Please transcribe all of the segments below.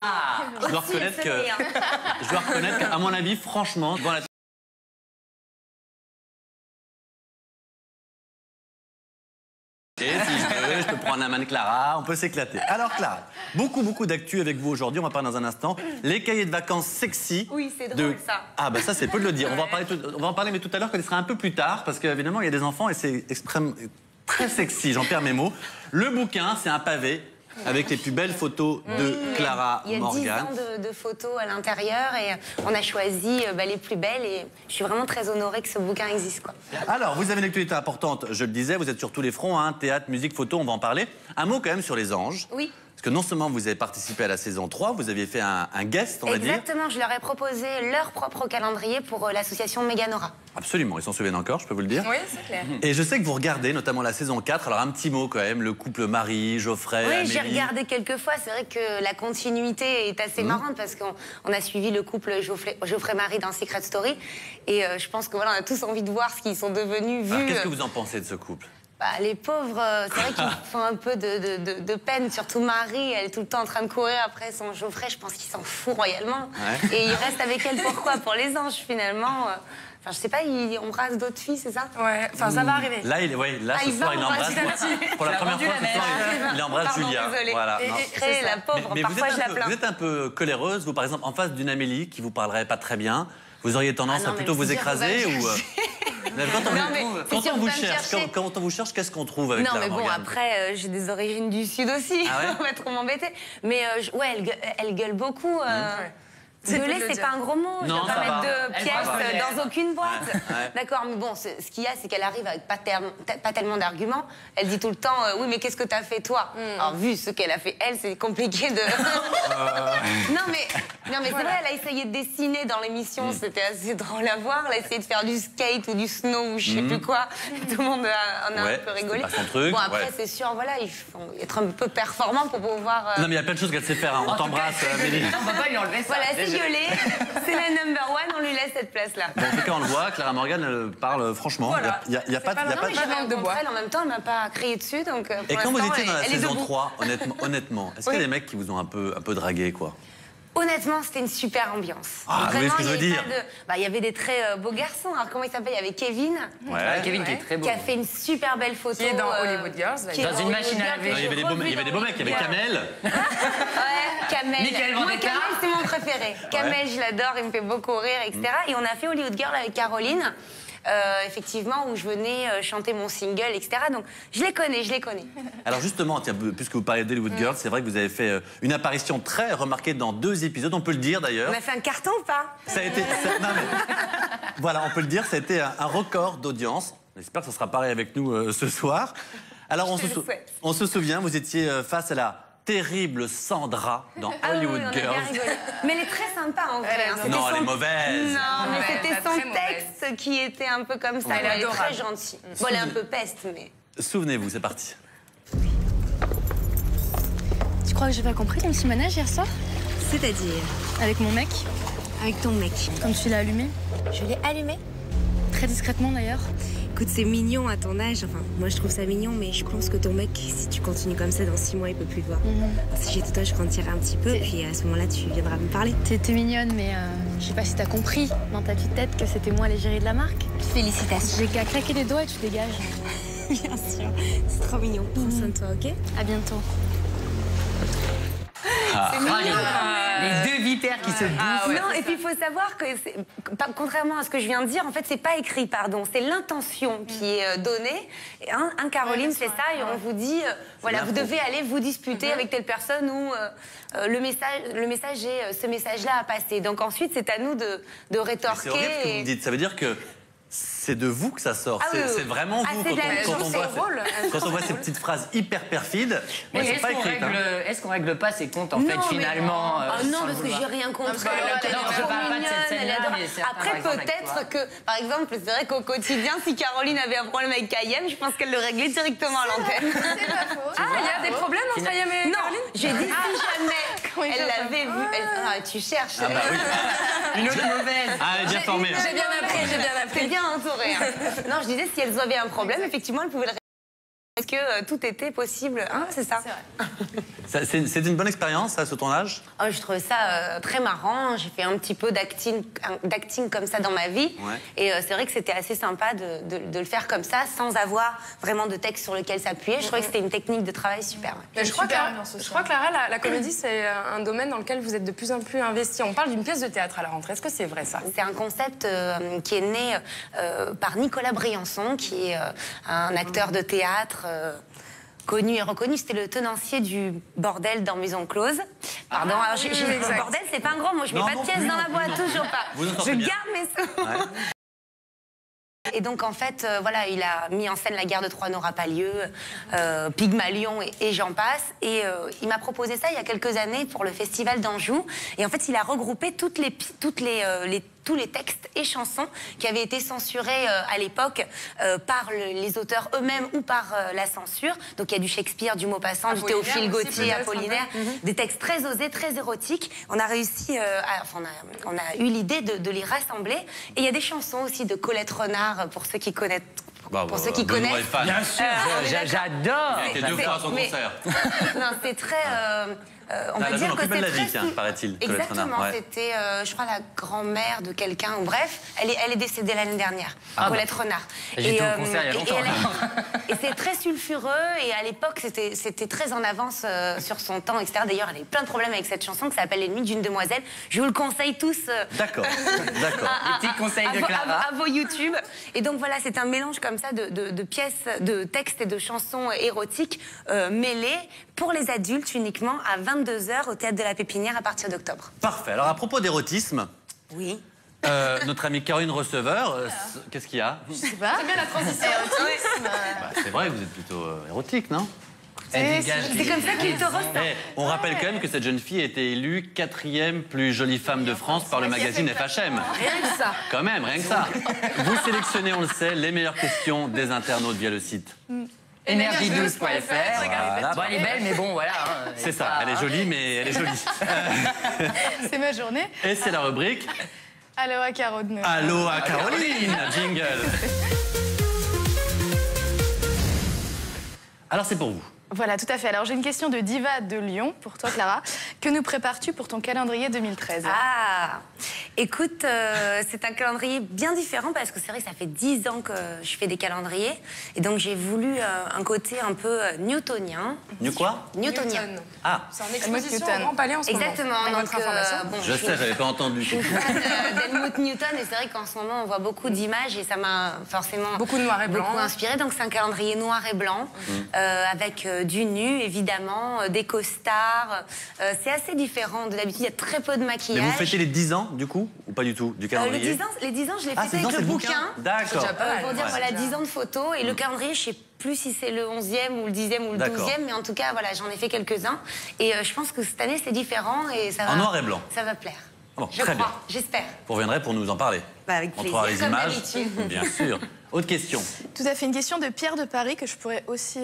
Je dois reconnaître qu'à mon avis, franchement, devant la si je peux prendre la main de Clara, on peut s'éclater. Alors Clara, beaucoup d'actu avec vous aujourd'hui, on va parler dans un instant. Les cahiers de vacances sexy. Oui, c'est drôle ça. Ah bah ça c'est peu de le dire. On va en parler mais tout à l'heure, quand il sera un peu plus tard, parce qu'évidemment il y a des enfants et c'est très sexy, j'en perds mes mots. Le bouquin, c'est un pavé avec les plus belles photos de Clara Morgan. Il y a 10 ans de photos à l'intérieur et on a choisi les plus belles et je suis vraiment très honorée que ce bouquin existe, quoi. Alors, vous avez une actualité importante, je le disais, vous êtes sur tous les fronts, hein, théâtre, musique, photo, on va en parler. Un mot quand même sur les anges. Oui. Parce que non seulement vous avez participé à la saison 3, vous aviez fait un guest, on va dire. Exactement, je leur ai proposé leur propre calendrier pour l'association Meganora. Absolument, ils s'en souviennent encore, je peux vous le dire. Oui, c'est clair. Et je sais que vous regardez notamment la saison 4, alors un petit mot quand même, le couple Marie, Geoffrey, Oui, Amélie. j'ai regardé quelques fois, c'est vrai que la continuité est assez marrante parce qu'on a suivi le couple Geoffrey-Marie dans Secret Story et je pense que voilà, on a tous envie de voir ce qu'ils sont devenus. Qu'est-ce que vous en pensez de ce couple? Les pauvres, c'est vrai qu'ils font un peu de peine, surtout Marie, elle est tout le temps en train de courir après son Geoffrey, je pense qu'il s'en fout royalement. Ouais. Et il reste avec elle pourquoi? Pour les anges finalement. Enfin, je sais pas, il embrasse d'autres filles, c'est ça? Ouais, enfin ça va arriver. Là, ce soir, il embrasse. Pour la première fois, ce soir, il embrasse Julia. Voilà. Et la pauvre, mais parfois je la plains. Vous êtes un peu coléreuse, vous par exemple, en face d'une Amélie qui vous parlerait pas très bien, vous auriez tendance à plutôt vous écraser ou... Quand on vous cherche, qu'est-ce qu'on trouve avec Clara Morgan? Non, mais bon, après, j'ai des origines du Sud aussi. Ah ouais? On va trop m'embêter. Mais ouais, elle gueule beaucoup. Gueuler, c'est pas un gros mot. Non, je vais pas mettre de pièces dans aucune boîte. Ouais. D'accord, mais bon, ce qu'il y a, c'est qu'elle arrive avec pas tellement d'arguments. Elle dit tout le temps, oui, mais qu'est-ce que t'as fait, toi? Alors, vu ce qu'elle a fait, elle, c'est compliqué de... Non, mais c'est vrai, elle a essayé de dessiner dans l'émission. C'était assez drôle à voir. Elle a essayé de faire du skate ou du snow ou je sais plus quoi. Tout le monde en a un peu rigolé. Pas son truc. Bon, après, c'est sûr, voilà, il faut être un peu performant pour pouvoir... Non, mais il y a plein de choses qu'elle sait faire. Hein. On t'embrasse, Amélie. On va pas lui enlever ça. Voilà, c'est gueulé. C'est la number one, on lui laisse cette place-là. Bon, en tout cas, on le voit, Clara Morgan, elle parle franchement. Voilà. Il n'y a pas de... J'avais rencontré elle en même temps, elle m'a pas crié dessus, donc... Et quand vous étiez dans la saison 3, honnêtement, est-ce qu'il y a des mecs qui vous ont un peu dragué, quoi? Honnêtement, c'était une super ambiance. Ah, vous voyez ce que je veux dire? Il y avait des très beaux garçons. Alors, comment il s'appelle? Il y avait Kevin. Ouais. Kevin qui est très beau. Qui a fait une super belle photo. Qui est dans Hollywood Girls. Dans une machine à laver. Il y avait des beaux mecs. Il y avait Kamel. Ouais, Kamel. Michael Moi, Vendetta. Kamel, c'est mon préféré. Kamel, je l'adore, il me fait beaucoup rire, etc. Et on a fait Hollywood Girl avec Caroline. Effectivement, où je venais chanter mon single, etc. Donc, je les connais. Alors justement, tiens, puisque vous parlez d'Hollywood Girls, c'est vrai que vous avez fait une apparition très remarquée dans 2 épisodes, on peut le dire d'ailleurs. On a fait un carton ou pas? Ça a été... non, mais... Voilà, on peut le dire, ça a été un record d'audience. J'espère que ça sera pareil avec nous ce soir. Alors, on se souvient, vous étiez face à la terrible Sandra dans Hollywood Girls. Mais elle est très sympa en vrai. Non, elle est mauvaise. Non, mais c'était son texte qui était un peu comme ça. Elle est très gentille. Bon, elle est un peu peste, mais... Souvenez-vous, c'est parti. Tu crois que j'ai pas compris ton petit manège hier soir? C'est-à-dire? Avec mon mec. Avec ton mec. Comme tu l'as allumé. Je l'ai allumé? Très discrètement d'ailleurs. Écoute, c'est mignon à ton âge. Enfin, moi je trouve ça mignon, mais je pense que ton mec, si tu continues comme ça, dans 6 mois, il peut plus te voir. Si j'étais toi, je grandirais un petit peu, puis à ce moment-là, tu viendras me parler. T'es mignonne, mais je sais pas si t'as compris dans ta petite tête que c'était moi l'égérie de la marque. Félicitations. J'ai qu'à claquer les doigts et tu dégages. Bien sûr. C'est trop mignon. Prends soin de toi, ok? À bientôt. C'est mignon. Les 2 vipères qui se bouffent. Non, et puis il faut savoir que, contrairement à ce que je viens de dire, en fait, c'est pas écrit, pardon. C'est l'intention qui est donnée. Et, Caroline, c'est ça, et on vous dit, voilà, vous devez aller vous disputer avec telle personne où le message est ce message-là à passer. Donc ensuite, c'est à nous de rétorquer. C'est horrible ce que vous me dites. Ça veut dire que c'est de vous que ça sort. C'est vraiment vous. Quand on voit ces petites phrases hyper perfides, mais est-ce qu'on règle pas ses comptes en fait finalement? Non, parce que j'ai rien contre elle. Après, peut-être que, par exemple, c'est vrai qu'au quotidien, si Caroline avait un problème avec Kayem, je pense qu'elle le réglait directement à l'antenne. C'est pas faux. Ah, il y a des problèmes entre Kayem et Caroline? Non, j'ai dit si jamais elle l'avait vu. Ah, tu cherches. Ah bah oui. Une autre mauvaise. Ah, elle est bien formée. J'ai bien appris. T'es bien entourée. Non, je disais, si elles avaient un problème, effectivement, elles pouvaient le puisque tout était possible. Hein, c'est ça. C'est une bonne expérience, ça, ce tournage? Oh, je trouvais ça très marrant. J'ai fait un petit peu d'acting comme ça dans ma vie. Ouais. Et c'est vrai que c'était assez sympa de le faire comme ça, sans avoir vraiment de texte sur lequel s'appuyer. Je trouvais que c'était une technique de travail super. Mais je crois que Clara, la comédie, c'est un domaine dans lequel vous êtes de plus en plus investi. On parle d'une pièce de théâtre à la rentrée. Est-ce que c'est vrai, ça? C'est un concept qui est né par Nicolas Briançon, qui est un acteur de théâtre connu et reconnu. C'était le tenancier du bordel dans Maison Close. Pardon, alors bordel, c'est pas un gros mot. Je mets pas de pièces dans la boîte, toujours pas. Je garde mes sous. Ouais. Et donc, en fait, voilà, il a mis en scène La guerre de Troie n'aura pas lieu, Pygmalion et j'en passe. Et il m'a proposé ça il y a quelques années pour le Festival d'Anjou. Et en fait, il a regroupé tous les textes et chansons qui avaient été censurés à l'époque par les auteurs eux-mêmes ou par la censure. Donc il y a du Shakespeare, du Maupassant, du Théophile Gautier, Apollinaire, des textes très osés, très érotiques. On a réussi, on a eu l'idée de les rassembler. Et il y a des chansons aussi de Colette Renard, pour ceux qui connaissent. Pour ceux qui connaissent. Bien sûr, j'adore. Il a été 2 fois à son concert. Non, c'est très... on va dire que c'est la très... vie, paraît-il. Exactement, c'était, je crois, la grand-mère de quelqu'un. Bref, elle est décédée l'année dernière, Colette Renard. J'étais au concert il y a longtemps. Et c'est très sulfureux, et à l'époque, c'était très en avance sur son temps, etc. D'ailleurs, elle a eu plein de problèmes avec cette chanson qui s'appelle Les Nuits d'une demoiselle. Je vous le conseille tous. D'accord, d'accord. Petit conseil de Clara. À vos YouTube. Et donc voilà, c'est un mélange comme ça de pièces, de textes et de chansons érotiques mêlés pour les adultes uniquement à 22h au Théâtre de la Pépinière à partir d'octobre. Parfait. Alors, à propos d'érotisme... Oui. Notre amie Caroline Receveur, qu'est-ce qu'il y a? Je sais pas. C'est bien la transition. C'est vrai que vous êtes plutôt érotique, non? C'est comme ça qu'il te ressent. On rappelle quand même que cette jeune fille a été élue 4e plus jolie femme de France par le magazine FHM. Rien que ça. Quand même, rien que ça. Vous sélectionnez, on le sait, les meilleures questions des internautes via le site. Energie12.fr. Voilà. Bon, elle est belle, mais bon, voilà. Hein, c'est ça, elle est jolie, mais elle est jolie. C'est ma journée. Et c'est la rubrique... Allô à Caroline. Allô à Caroline, jingle. Alors c'est pour vous. Voilà, tout à fait. Alors j'ai une question de Diva de Lyon pour toi, Clara. Que nous prépares-tu pour ton calendrier 2013? Ah, écoute, c'est un calendrier bien différent parce que c'est vrai que ça fait 10 ans que je fais des calendriers. Et donc j'ai voulu un côté un peu newtonien. Quoi? Newtonien. Ah. C'est en exposition au Grand Palais en ce moment. Exactement. Donc, bon, je sais, j'avais pas entendu. Je suis fan d'Helmut Newton et c'est vrai qu'en ce moment on voit beaucoup d'images et ça m'a forcément beaucoup de noir et blanc. Beaucoup inspiré. Donc c'est un calendrier noir et blanc avec du nu évidemment, des costards. C'est assez différent de d'habitude. Il y a très peu de maquillage. Mais vous fêtez les 10 ans du coup ou pas du tout du calendrier? Les 10 ans, je l'ai fêté avec le bouquin. D'accord. Pour dire voilà 10 ans de photos et le calendrier, je sais plus si c'est le 11e ou le 10e ou le 12e, mais en tout cas voilà, j'en ai fait quelques-uns et je pense que cette année c'est différent et ça va. En noir et blanc. Ça va plaire. Bon, je très crois, bien. j'espère. Vous reviendrez pour nous en parler. Avec on plaisir, trouvera les comme images. d'habitude. Bien sûr. Autre question. Tout à fait, une question de Pierre de Paris que je pourrais aussi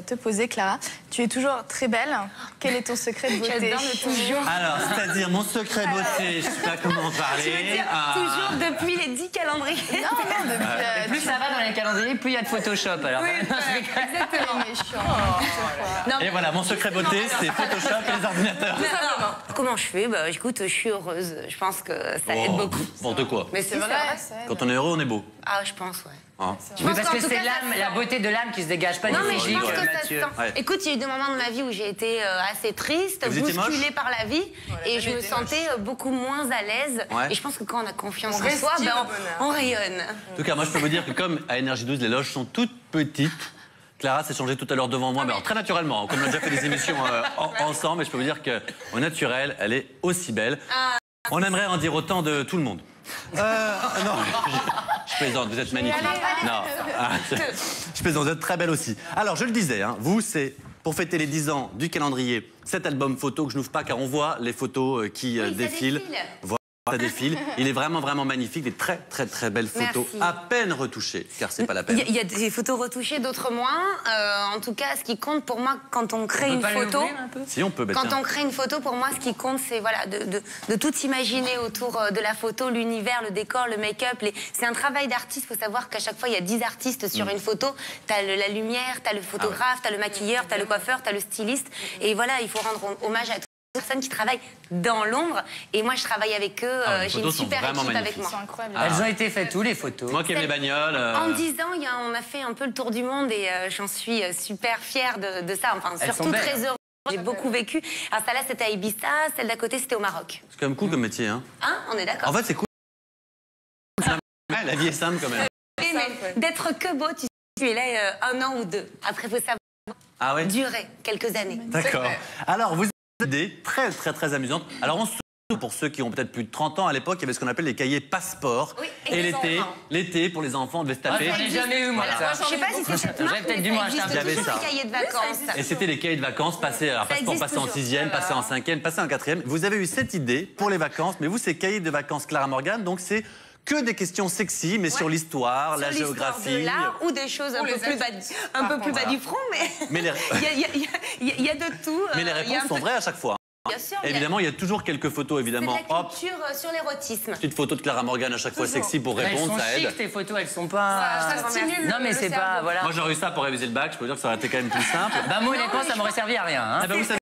te poser, Clara. Tu es toujours très belle. Quel est ton secret de beauté? J'adore le toujours. Alors, c'est-à-dire mon secret beauté, je sais pas comment parler. Je veux dire, toujours depuis les 10 calendriers. Non, depuis... plus ça va dans les calendriers, plus il y a de Photoshop. Alors. Oui, exactement. Méchant. Et voilà, mon secret beauté, c'est Photoshop et les ordinateurs. Comment je fais? Bah, écoute, je suis heureuse. Je pense que ça aide beaucoup. N'importe quoi. Mais c'est vrai. Quand on est heureux, on est beau. Ah, je pense, ouais. Hein? Oui, parce que c'est l'âme, la beauté de l'âme qui se dégage pas non, du mais physique, je pense que Mathieu. ça se sent. Ouais. Écoute, il y a eu des moments de ma vie où j'ai été assez triste, bousculée par la vie, et je me sentais beaucoup moins à l'aise. Ouais. Et je pense que quand on a confiance en soi, ben, on rayonne. En tout cas, moi, je peux vous dire que comme à Énergie 12, les loges sont toutes petites. Clara s'est changée tout à l'heure devant moi, mais alors, très naturellement, comme on a déjà fait des émissions ensemble, et je peux vous dire qu'au naturel, elle est aussi belle. On aimerait en dire autant de tout le monde. Non, je plaisante, vous êtes magnifique. Non, je plaisante, vous êtes très belle aussi. Alors, je le disais, hein, vous, c'est pour fêter les 10 ans du calendrier, cet album photo que je n'ouvre pas car on voit les photos qui défilent. Ça défile. Il est vraiment, vraiment magnifique. Des très, très, très belles photos. Merci. À peine retouchées, car c'est pas la peine. Il y a des photos retouchées, d'autres moins. En tout cas, ce qui compte pour moi, quand on crée une photo... Si on peut, Quand on crée une photo, pour moi, ce qui compte, c'est voilà, de tout imaginer autour de la photo, l'univers, le décor, le make-up. C'est un travail d'artiste. Il faut savoir qu'à chaque fois, il y a 10 artistes sur une photo. T'as la lumière, t'as le photographe, t'as le maquilleur, t'as le coiffeur, t'as le styliste. Et voilà, il faut rendre hommage à personnes qui travaillent dans l'ombre et moi je travaille avec eux, j'ai une super équipe avec moi. Elles ont été faites où les photos? Moi qui aime les bagnoles. En 10 ans, on a fait un peu le tour du monde et j'en suis super fière de ça, enfin surtout très heureuse. J'ai beaucoup vécu. Alors celle-là c'était à Ibiza, celle d'à côté c'était au Maroc. C'est quand même cool comme métier, hein. Hein, on est d'accord. En fait c'est cool. La vie est simple quand même. D'être que beau, tu es là 1 an ou 2. Après il faut savoir durer quelques années. D'accord. Alors vous idées très très très amusantes. Alors on se souvient, pour ceux qui ont peut-être plus de 30 ans, à l'époque, il y avait ce qu'on appelle les cahiers passeports. Oui, et l'été, pour les enfants, on devait se taper. J'en ai jamais eu, moi, ça. Je sais pas si c'est cette marque, peut-être dû m'en acheter un peu. J'avais ça. Les cahiers de vacances. Et c'était les cahiers de vacances, passer en 6e, passer en 5e, passer en 4e. Vous avez eu cette idée pour les vacances, mais vous, c'est cahiers de vacances Clara Morgan, donc c'est que des questions sexy, mais sur l'histoire, la géographie. De l'art ou des choses un peu plus bas du front, mais il y a de tout. Mais les réponses sont vraies à chaque fois. Bien sûr. Évidemment, il y a toujours quelques photos, évidemment. C'est de la culture sur l'érotisme. Petite photo de Clara Morgan à chaque fois sexy pour répondre, ça aide. Elles sont chic, tes photos, elles sont pas... Ça stimule. Non, mais c'est pas... Voilà. Moi, j'aurais eu ça pour réviser le bac, je peux vous dire que ça aurait été quand même plus simple. Bah moi, honnêtement, ça m'aurait servi à rien. Hein. Ah bah, vous savez,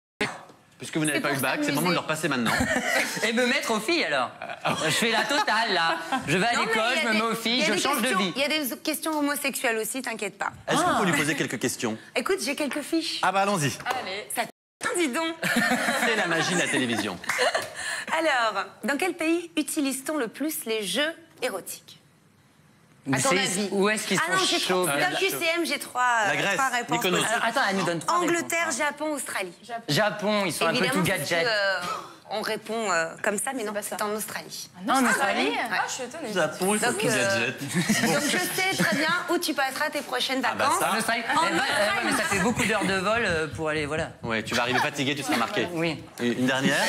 puisque vous n'avez pas eu le bac, c'est le moment de le repasser maintenant. Et me mettre aux filles, alors. Je fais la totale, là. Je vais à l'école, je me mets aux filles, je change de vie. Il y a des questions homosexuelles aussi, t'inquiète pas. Est-ce qu'on peut lui poser quelques questions? Écoute, j'ai quelques fiches. Ah bah, allons-y. Allez. Ça dis donc. C'est la magie de la télévision. Alors, dans quel pays utilise-t-on le plus les jeux érotiques? À ton avis. Où est-ce qu'ils sont chauds? Dans le QCM, j'ai trois réponses. Mykonos. possibles. Attends, elle nous donne 3 Angleterre, Japon, Australie. Japon, ils sont un peu tout gadget. On répond comme ça, mais non, c'est en Australie. En Australie? Ah, je suis étonnée. Japon, ils sont tous gadgets. Donc je sais très bien où tu passeras tes prochaines vacances. En Australie. Mais ça fait beaucoup d'heures de vol pour aller, voilà. Ouais, tu vas arriver fatigué, tu seras marqué. Oui. Une dernière?